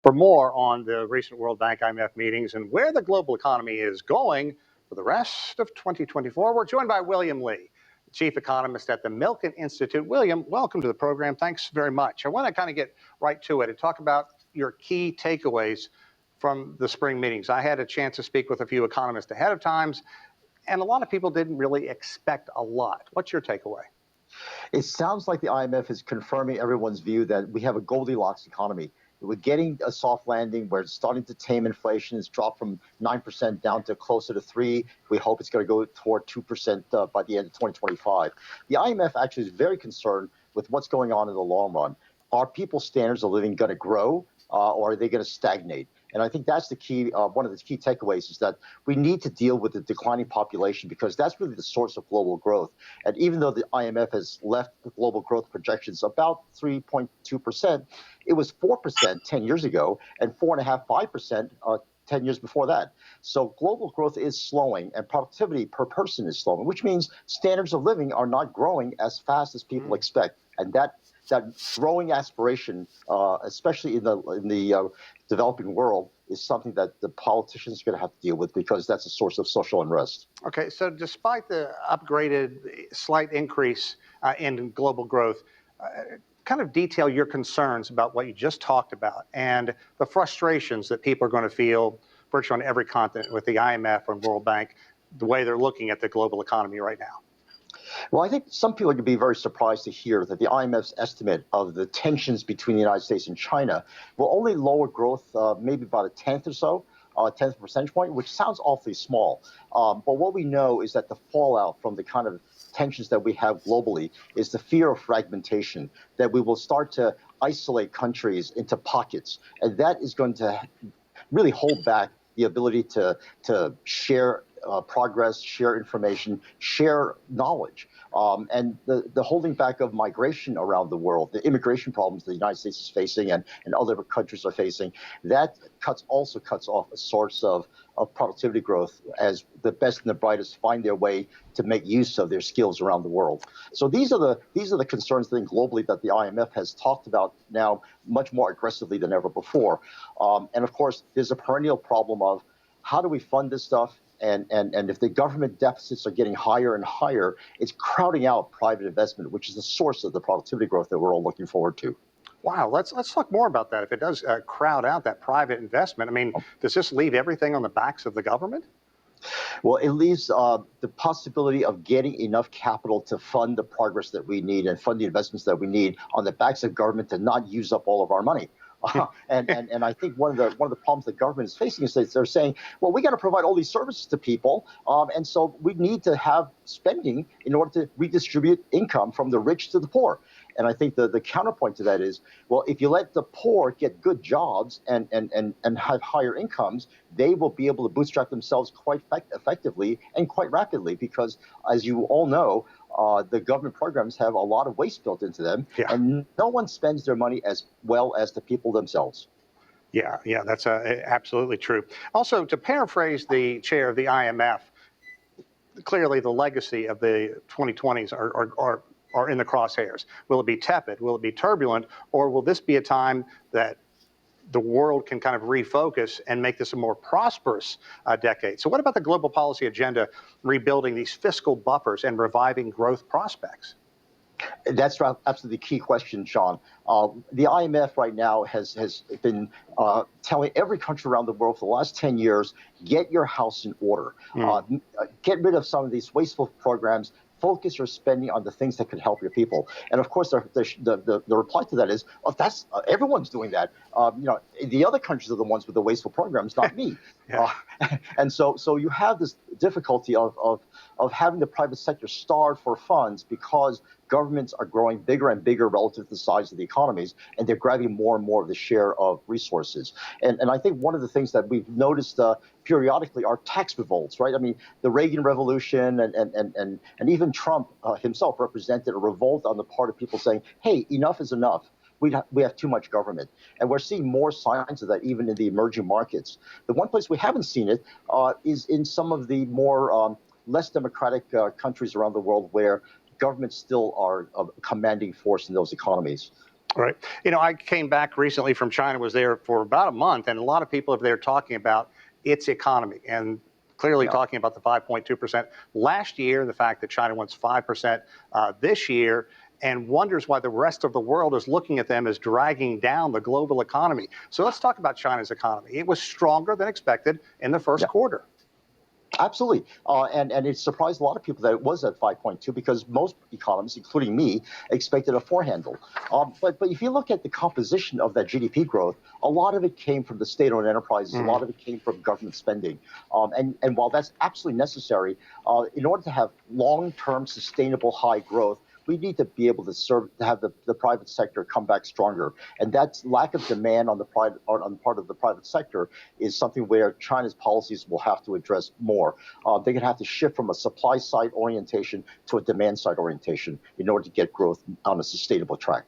For more on the recent World Bank IMF meetings and where the global economy is going for the rest of 2024, we're joined by William Lee, Chief Economist at the Milken Institute. William, welcome to the program. Thanks very much. I want to kind of get right to it and talk about your key takeaways from the spring meetings. I had a chance to speak with a few economists ahead of time, and a lot of people didn't really expect a lot. What's your takeaway? It sounds like the IMF is confirming everyone's view that we have a Goldilocks economy. We're getting a soft landing. We're starting to tame inflation. It's dropped from 9% down to closer to 3%. We hope it's going to go toward 2% by the end of 2025. The IMF actually is very concerned with what's going on in the long run. Are people's standards of living going to grow or are they going to stagnate? And I think that's the key. One of the key takeaways is that we need to deal with the declining population because that's really the source of global growth. And even though the IMF has left the global growth projections about 3.2%, it was 4% 10 years ago and 4.5%, 5% 10 years before that. So global growth is slowing and productivity per person is slowing, which means standards of living are not growing as fast as people expect. And that growing aspiration, especially in the developing world, is something that the politicians are going to have to deal with because that's a source of social unrest. Okay, so despite the upgraded slight increase in global growth, kind of detail your concerns about what you just talked about and the frustrations that people are going to feel virtually on every continent with the IMF and World Bank, the way they're looking at the global economy right now. Well, I think some people are going to be very surprised to hear that the IMF's estimate of the tensions between the United States and China will only lower growth maybe about a tenth or so, a tenth of a percentage point, which sounds awfully small. But what we know is that the fallout from the kind of tensions that we have globally is the fear of fragmentation, that we will start to isolate countries into pockets. And that is going to really hold back the ability to share progress, share information, share knowledge. And the holding back of migration around the world, the immigration problems the United States is facing and other countries are facing, that also cuts off a source of productivity growth as the best and the brightest find their way to make use of their skills around the world. So these are the concerns I think globally that the IMF has talked about now much more aggressively than ever before. And of course, there's a perennial problem of how do we fund this stuff? And if the government deficits are getting higher and higher, it's crowding out private investment, which is the source of the productivity growth that we're all looking forward to. Wow, let's talk more about that. If it does crowd out that private investment, I mean, does this leave everything on the backs of the government? Well, it leaves the possibility of getting enough capital to fund the progress that we need and fund the investments that we need on the backs of government to not use up all of our money. And I think one of the problems the government is facing is that they're saying, well, we got to provide all these services to people, and so we need to have spending in order to redistribute income from the rich to the poor. And I think the counterpoint to that is, well, if you let the poor get good jobs and have higher incomes, they will be able to bootstrap themselves quite effectively and quite rapidly because, as you all know, the government programs have a lot of waste built into them, and no one spends their money as well as the people themselves. Yeah, that's absolutely true. Also, to paraphrase the chair of the IMF, clearly the legacy of the 2020s are in the crosshairs. Will it be tepid? Will it be turbulent? Or will this be a time that the world can kind of refocus and make this a more prosperous decade? So what about the global policy agenda, rebuilding these fiscal buffers and reviving growth prospects? That's absolutely the key question, Sean. The IMF right now has been telling every country around the world for the last 10 years, get your house in order. Get rid of some of these wasteful programs. Focus your spending on the things that could help your people. And of course, the reply to that is, well, that's everyone's doing that. The other countries are the ones with the wasteful programs, not me. And so you have this difficulty of having the private sector starve for funds because governments are growing bigger and bigger relative to the size of the economies, and they're grabbing more and more of the share of resources. And I think one of the things that we've noticed periodically are tax revolts, right? I mean, the Reagan Revolution and even Trump himself represented a revolt on the part of people saying, hey, enough is enough. We have too much government. And we're seeing more signs of that even in the emerging markets. The one place we haven't seen it is in some of the more less democratic countries around the world where governments still are a commanding force in those economies. Right. You know, I came back recently from China, was there for about a month, and a lot of people are there talking about its economy and clearly Yeah. talking about the 5.2% last year, the fact that China wants 5% this year, and wonders why the rest of the world is looking at them as dragging down the global economy. So let's talk about China's economy. It was stronger than expected in the first Yeah. quarter. Absolutely. And it surprised a lot of people that it was at 5.2 because most economists, including me, expected a four handle. But if you look at the composition of that GDP growth, a lot of it came from the state-owned enterprises. A lot of it came from government spending. And while that's absolutely necessary, in order to have long-term sustainable high growth, we need to be able to have the private sector come back stronger. And that lack of demand on the part of the private sector is something where China's policies will have to address more. They're going to have to shift from a supply side orientation to a demand side orientation in order to get growth on a sustainable track.